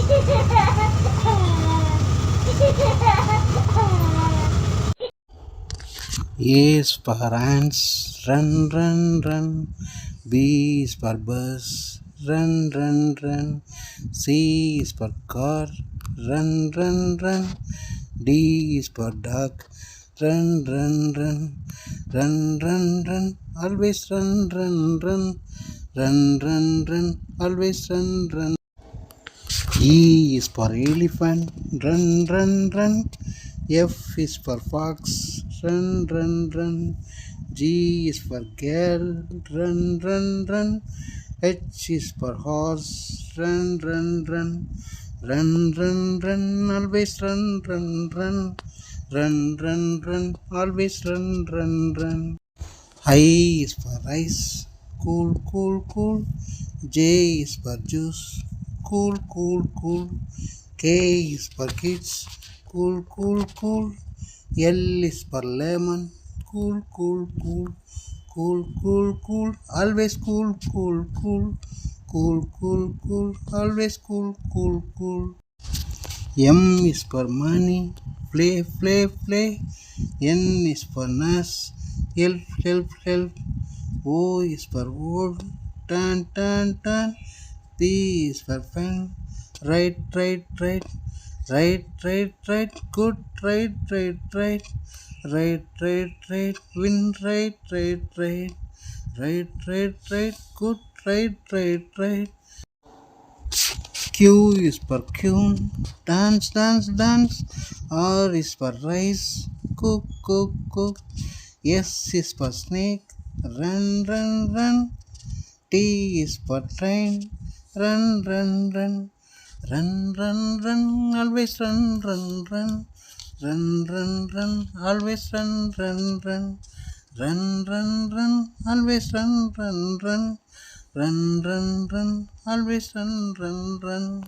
A is for ants, run, run, run. B is for bus, run, run, run. C is for car, run, run, run. D is for dog, run, run, run. Run, run, run, always run, run, run. Run, run, run, always run, run. E is for elephant, run, run, run. F is for fox, run, run, run. G is for girl, run, run, run. H is for horse, run, run, run. Run, run, run, always run, run, run. Run, run, run, always run, run, run. I is for ice, cool, cool, cool. J is for juice, cool, cool, cool. K is for kids, cool, cool, cool. L is for lemon, cool, cool, cool. Cool, cool, cool, always cool, cool, cool. Cool, cool, cool, always cool, cool, cool. M is for money, play, play, play. N is for nurse, help, help, help. O is for old, turn, turn, turn. P is for pen, right, right, right. Right, right, right, good, right, right, right. Right, right, right, win, right, right, right. Right, right, right, good, right, right, right. Q is for Queen, dance, dance, dance. R is for rice, cook, cook, cook. S is for snake, run, run, run. T is for train, run, run, run. Run, run, run, always run, run, run. Run, run, run, always run, run, run. Run, run, run, always run, run, run. Run, run, run, always run, run, run.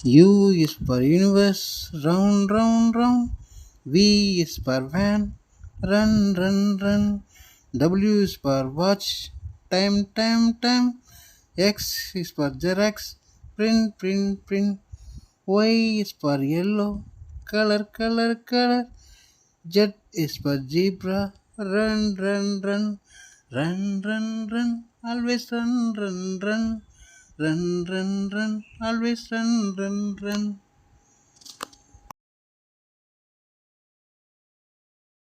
U is for universe, round, round, round. V is for van, run, run, run. W is for watch, time, time, time. X is for Xerox, print, print, print. Y is for yellow, color, color, color. Z is for zebra, run, run, run. Run, run, run, always run, run, run. Run, run, run, always run, run, run.